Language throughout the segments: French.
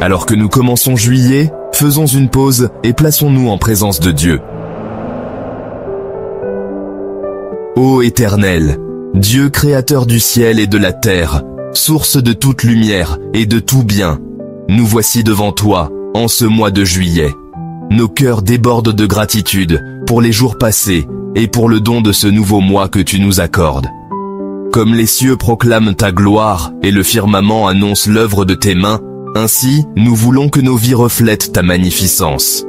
Alors que nous commençons juillet, faisons une pause et plaçons-nous en présence de Dieu. Ô Éternel, Dieu créateur du ciel et de la terre, source de toute lumière et de tout bien, nous voici devant toi, en ce mois de juillet. Nos cœurs débordent de gratitude pour les jours passés et pour le don de ce nouveau mois que tu nous accordes. Comme les cieux proclament ta gloire et le firmament annonce l'œuvre de tes mains, ainsi nous voulons que nos vies reflètent ta magnificence.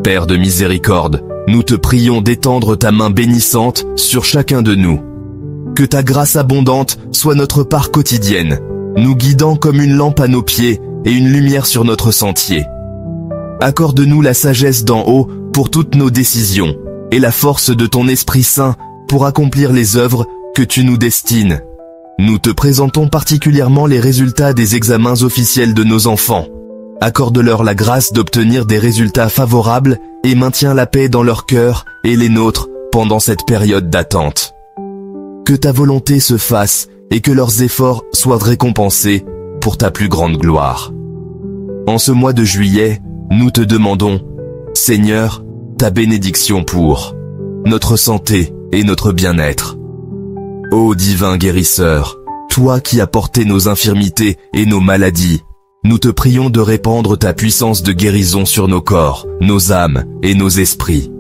Père de miséricorde, nous te prions d'étendre ta main bénissante sur chacun de nous. Que ta grâce abondante soit notre part quotidienne, nous guidant comme une lampe à nos pieds et une lumière sur notre sentier. Accorde-nous la sagesse d'en haut pour toutes nos décisions et la force de ton Esprit Saint pour accomplir les œuvres que tu nous destines. Nous te présentons particulièrement les résultats des examens officiels de nos enfants. Accorde-leur la grâce d'obtenir des résultats favorables et maintiens la paix dans leur cœur et les nôtres pendant cette période d'attente. Que ta volonté se fasse et que leurs efforts soient récompensés pour ta plus grande gloire. En ce mois de juillet, nous te demandons, Seigneur, ta bénédiction pour notre santé et notre bien-être. Ô divin guérisseur, toi qui as porté nos infirmités et nos maladies, nous te prions de répandre ta puissance de guérison sur nos corps, nos âmes et nos esprits.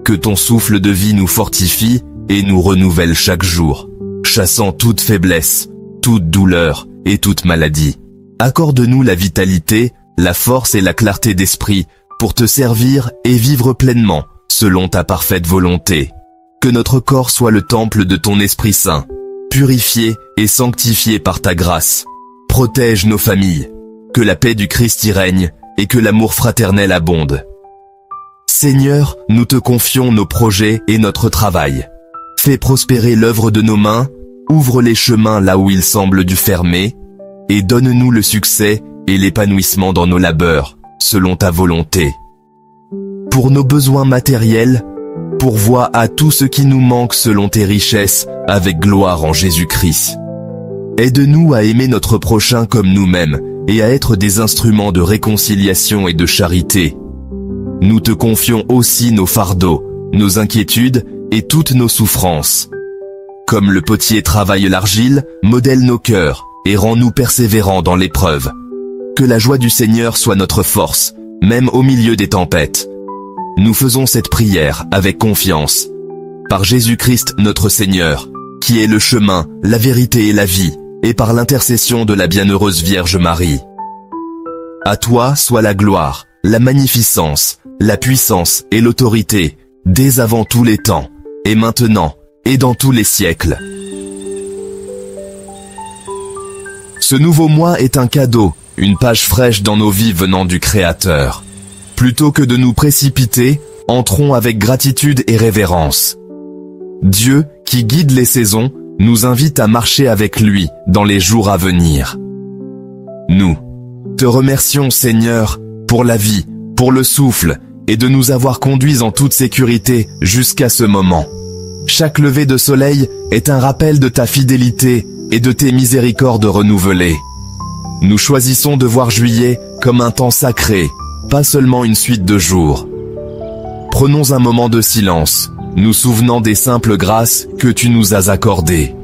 Que ton souffle de vie nous fortifie et nous renouvelle chaque jour, chassant toute faiblesse, toute douleur et toute maladie. Accorde-nous la vitalité, la force et la clarté d'esprit pour te servir et vivre pleinement, selon ta parfaite volonté. Que notre corps soit le temple de ton Esprit Saint, purifié et sanctifié par ta grâce. Protège nos familles, que la paix du Christ y règne et que l'amour fraternel abonde. Seigneur, nous te confions nos projets et notre travail. Fais prospérer l'œuvre de nos mains, ouvre les chemins là où il semble dû fermer, et donne-nous le succès et l'épanouissement dans nos labeurs, selon ta volonté. Pour nos besoins matériels, pourvois à tout ce qui nous manque selon tes richesses, avec gloire en Jésus-Christ. Aide-nous à aimer notre prochain comme nous-mêmes, et à être des instruments de réconciliation et de charité. Nous te confions aussi nos fardeaux, nos inquiétudes et toutes nos souffrances. Comme le potier travaille l'argile, modèle nos cœurs, et rend-nous persévérants dans l'épreuve. Que la joie du Seigneur soit notre force, même au milieu des tempêtes. Nous faisons cette prière avec confiance. Par Jésus-Christ notre Seigneur, qui est le chemin, la vérité et la vie, et par l'intercession de la bienheureuse Vierge Marie. À toi soit la gloire, la magnificence, la puissance et l'autorité, dès avant tous les temps, et maintenant, et dans tous les siècles. Ce nouveau mois est un cadeau, une page fraîche dans nos vies venant du Créateur. Plutôt que de nous précipiter, entrons avec gratitude et révérence. Dieu, qui guide les saisons, nous invite à marcher avec lui dans les jours à venir. Nous te remercions, Seigneur, pour la vie, pour le souffle, et de nous avoir conduits en toute sécurité jusqu'à ce moment. Chaque lever de soleil est un rappel de ta fidélité et de tes miséricordes renouvelées. Nous choisissons de voir juillet comme un temps sacré, pas seulement une suite de jours. Prenons un moment de silence, nous souvenant des simples grâces que tu nous as accordées.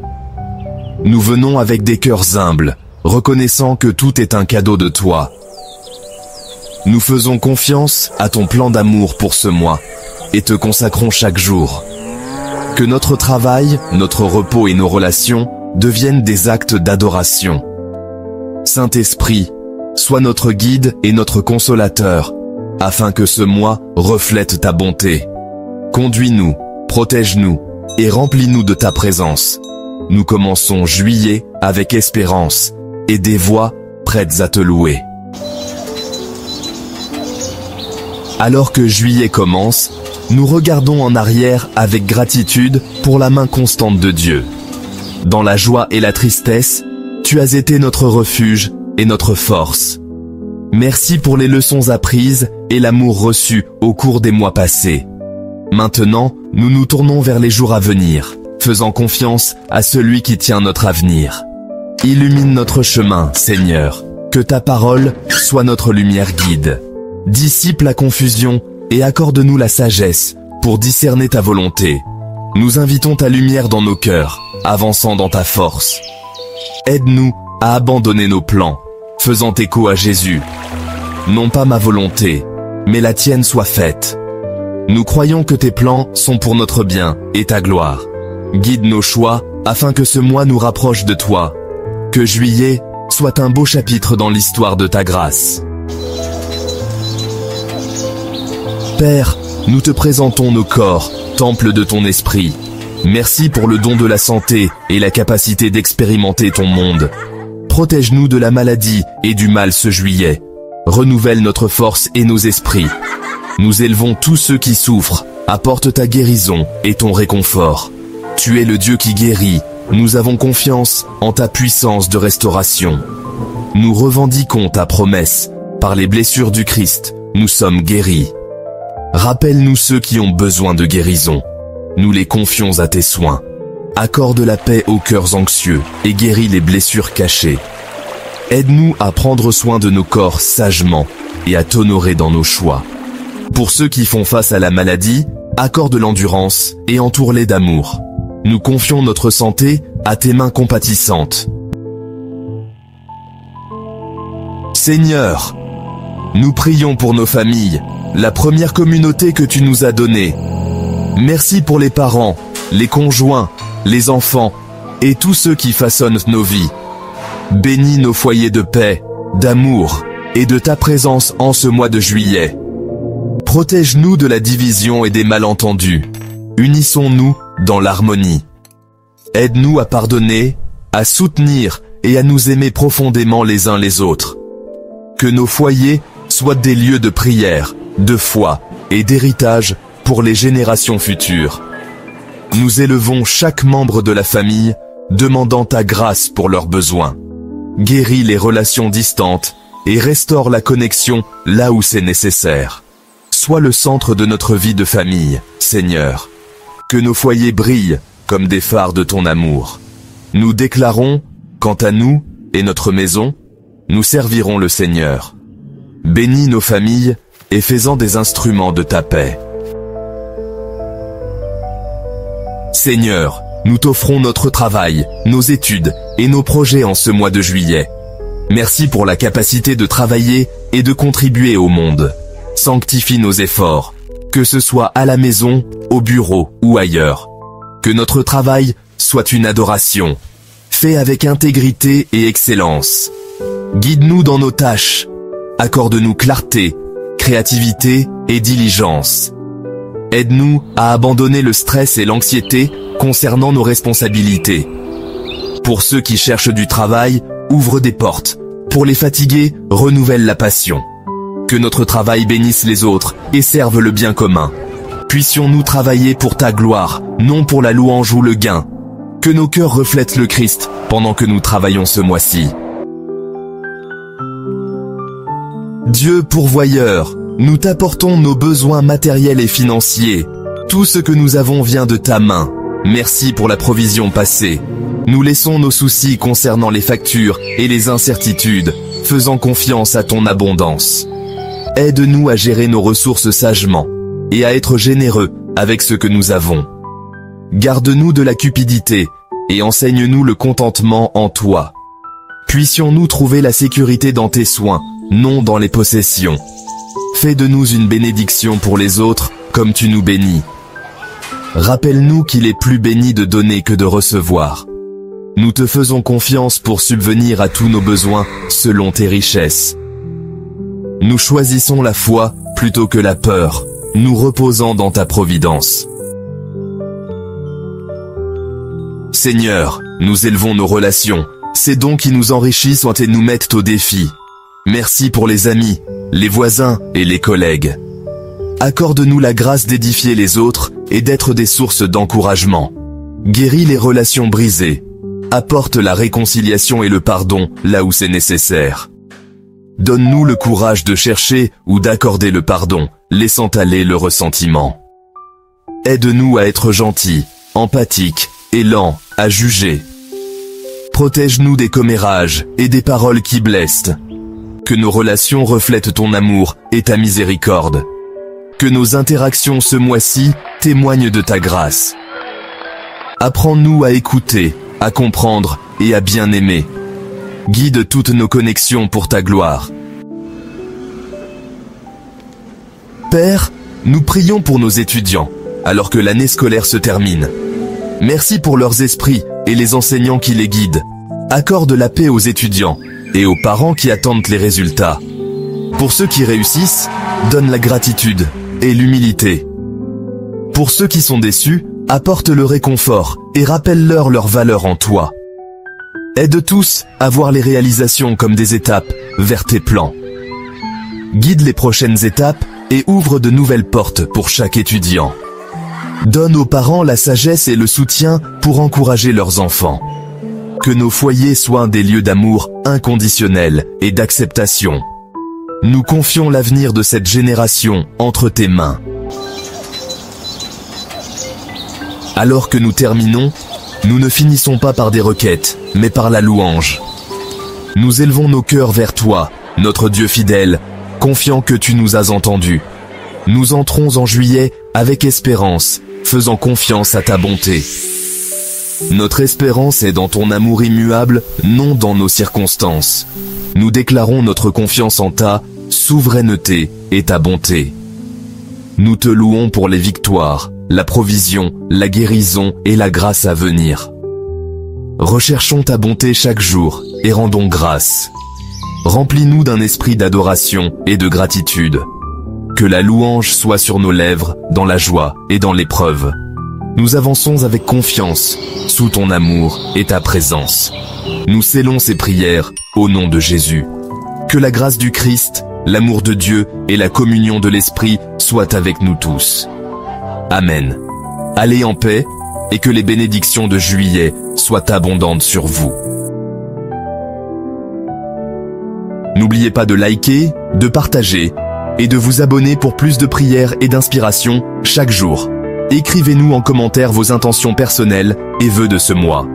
Nous venons avec des cœurs humbles, reconnaissant que tout est un cadeau de toi. Nous faisons confiance à ton plan d'amour pour ce mois, et te consacrons chaque jour. Que notre travail, notre repos et nos relations deviennent des actes d'adoration. Saint-Esprit, sois notre guide et notre consolateur, afin que ce mois reflète ta bonté. Conduis-nous, protège-nous et remplis-nous de ta présence. Nous commençons juillet avec espérance et des voix prêtes à te louer. Alors que juillet commence, nous regardons en arrière avec gratitude pour la main constante de Dieu. Dans la joie et la tristesse, tu as été notre refuge et notre force. Merci pour les leçons apprises et l'amour reçu au cours des mois passés. Maintenant, nous nous tournons vers les jours à venir, faisant confiance à celui qui tient notre avenir. Illumine notre chemin, Seigneur, Que ta parole soit notre lumière guide. Dissipe la confusion et accorde-nous la sagesse pour discerner ta volonté. Nous invitons ta lumière dans nos cœurs, avançant dans ta force. Aide-nous à abandonner nos plans, faisant écho à Jésus. Non pas ma volonté, mais la tienne soit faite. Nous croyons que tes plans sont pour notre bien et ta gloire. Guide nos choix afin que ce mois nous rapproche de toi. Que juillet soit un beau chapitre dans l'histoire de ta grâce. Père, nous te présentons nos corps, temple de ton esprit. Merci pour le don de la santé et la capacité d'expérimenter ton monde. Protège-nous de la maladie et du mal ce juillet. Renouvelle notre force et nos esprits. Nous élevons tous ceux qui souffrent. Apporte ta guérison et ton réconfort. Tu es le Dieu qui guérit. Nous avons confiance en ta puissance de restauration. Nous revendiquons ta promesse. Par les blessures du Christ, nous sommes guéris. Rappelle-nous ceux qui ont besoin de guérison. Nous les confions à tes soins. Accorde la paix aux cœurs anxieux et guéris les blessures cachées. Aide-nous à prendre soin de nos corps sagement et à t'honorer dans nos choix. Pour ceux qui font face à la maladie, accorde l'endurance et entoure-les d'amour. Nous confions notre santé à tes mains compatissantes. Seigneur, nous prions pour nos familles, la première communauté que tu nous as donnée. Merci pour les parents, les conjoints, les enfants et tous ceux qui façonnent nos vies. Bénis nos foyers de paix, d'amour et de ta présence en ce mois de juillet. Protège-nous de la division et des malentendus. Unissons-nous dans l'harmonie. Aide-nous à pardonner, à soutenir et à nous aimer profondément les uns les autres. Que nos foyers soient des lieux de prière, de foi et d'héritage pour les générations futures. Nous élevons chaque membre de la famille, demandant ta grâce pour leurs besoins. Guéris les relations distantes et restaure la connexion là où c'est nécessaire. Sois le centre de notre vie de famille, Seigneur. Que nos foyers brillent comme des phares de ton amour. Nous déclarons, quant à nous et notre maison, nous servirons le Seigneur. Bénis nos familles et fais-en des instruments de ta paix. Seigneur, nous t'offrons notre travail, nos études et nos projets en ce mois de juillet. Merci pour la capacité de travailler et de contribuer au monde. Sanctifie nos efforts, que ce soit à la maison, au bureau ou ailleurs. Que notre travail soit une adoration, fait avec intégrité et excellence. Guide-nous dans nos tâches, accorde-nous clarté, créativité et diligence. Aide-nous à abandonner le stress et l'anxiété concernant nos responsabilités. Pour ceux qui cherchent du travail, ouvre des portes. Pour les fatigués, renouvelle la passion. Que notre travail bénisse les autres et serve le bien commun. Puissions-nous travailler pour ta gloire, non pour la louange ou le gain. Que nos cœurs reflètent le Christ pendant que nous travaillons ce mois-ci. Dieu pourvoyeur, nous t'apportons nos besoins matériels et financiers. Tout ce que nous avons vient de ta main. Merci pour la provision passée. Nous laissons nos soucis concernant les factures et les incertitudes, faisant confiance à ton abondance. Aide-nous à gérer nos ressources sagement et à être généreux avec ce que nous avons. Garde-nous de la cupidité et enseigne-nous le contentement en toi. Puissions-nous trouver la sécurité dans tes soins, non dans les possessions. Fais de nous une bénédiction pour les autres, comme tu nous bénis. Rappelle-nous qu'il est plus béni de donner que de recevoir. Nous te faisons confiance pour subvenir à tous nos besoins selon tes richesses. Nous choisissons la foi plutôt que la peur, nous reposant dans ta providence. Seigneur, nous élevons nos relations, ces dons qui nous enrichissent et nous mettent au défi. Merci pour les amis, les voisins et les collègues. Accorde-nous la grâce d'édifier les autres et d'être des sources d'encouragement. Guéris les relations brisées. Apporte la réconciliation et le pardon là où c'est nécessaire. Donne-nous le courage de chercher ou d'accorder le pardon, laissant aller le ressentiment. Aide-nous à être gentils, empathiques et lents à juger. Protège-nous des commérages et des paroles qui blessent. Que nos relations reflètent ton amour et ta miséricorde. Que nos interactions ce mois-ci témoignent de ta grâce. Apprends-nous à écouter, à comprendre et à bien aimer. Guide toutes nos connexions pour ta gloire. Père, nous prions pour nos étudiants, alors que l'année scolaire se termine. Merci pour leurs esprits et les enseignants qui les guident. Accorde la paix aux étudiants et aux parents qui attendent les résultats. Pour ceux qui réussissent, donne la gratitude et l'humilité. Pour ceux qui sont déçus, apporte le réconfort et rappelle-leur leur valeur en toi. Aide tous à voir les réalisations comme des étapes vers tes plans. Guide les prochaines étapes et ouvre de nouvelles portes pour chaque étudiant. Donne aux parents la sagesse et le soutien pour encourager leurs enfants. Que nos foyers soient des lieux d'amour inconditionnel et d'acceptation. Nous confions l'avenir de cette génération entre tes mains. Alors que nous terminons, nous ne finissons pas par des requêtes, mais par la louange. Nous élevons nos cœurs vers toi, notre Dieu fidèle, confiant que tu nous as entendus. Nous entrons en juillet avec espérance, faisant confiance à ta bonté. Notre espérance est dans ton amour immuable, non dans nos circonstances. Nous déclarons notre confiance en ta souveraineté et ta bonté. Nous te louons pour les victoires, la provision, la guérison et la grâce à venir. Recherchons ta bonté chaque jour et rendons grâce. Remplis-nous d'un esprit d'adoration et de gratitude. Que la louange soit sur nos lèvres, dans la joie et dans l'épreuve. Nous avançons avec confiance, sous ton amour et ta présence. Nous scellons ces prières au nom de Jésus. Que la grâce du Christ, l'amour de Dieu et la communion de l'Esprit soient avec nous tous. Amen. Allez en paix et que les bénédictions de juillet soient abondantes sur vous. N'oubliez pas de liker, de partager et de vous abonner pour plus de prières et d'inspiration chaque jour. Écrivez-nous en commentaire vos intentions personnelles et vœux de ce mois.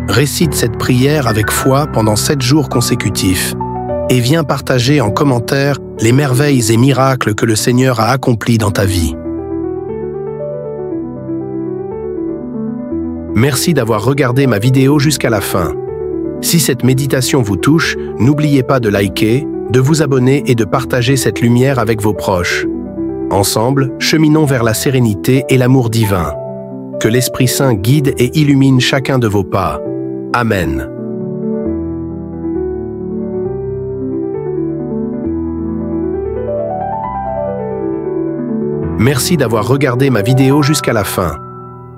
Récite cette prière avec foi pendant 7 jours consécutifs et viens partager en commentaire les merveilles et miracles que le Seigneur a accomplis dans ta vie. Merci d'avoir regardé ma vidéo jusqu'à la fin. Si cette méditation vous touche, n'oubliez pas de liker, de vous abonner et de partager cette lumière avec vos proches. Ensemble, cheminons vers la sérénité et l'amour divin. Que l'Esprit Saint guide et illumine chacun de vos pas. Amen. Merci d'avoir regardé ma vidéo jusqu'à la fin.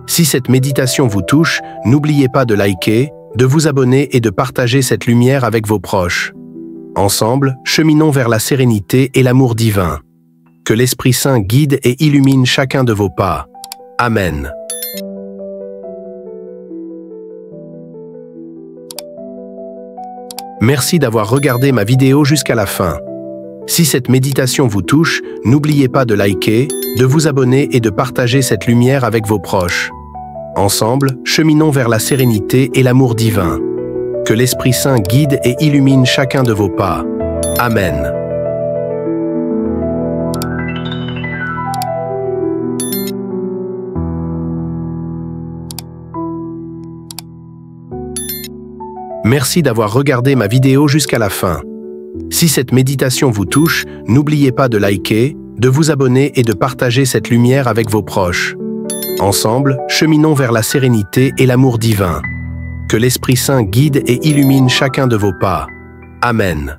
Si cette méditation vous touche, n'oubliez pas de liker, de vous abonner et de partager cette lumière avec vos proches. Ensemble, cheminons vers la sérénité et l'amour divin. Que l'Esprit Saint guide et illumine chacun de vos pas. Amen. Merci d'avoir regardé ma vidéo jusqu'à la fin. Si cette méditation vous touche, n'oubliez pas de liker, de vous abonner et de partager cette lumière avec vos proches. Ensemble, cheminons vers la sérénité et l'amour divin. Que l'Esprit Saint guide et illumine chacun de vos pas. Amen. Merci d'avoir regardé ma vidéo jusqu'à la fin. Si cette méditation vous touche, n'oubliez pas de liker, de vous abonner et de partager cette lumière avec vos proches. Ensemble, cheminons vers la sérénité et l'amour divin. Que l'Esprit Saint guide et illumine chacun de vos pas. Amen.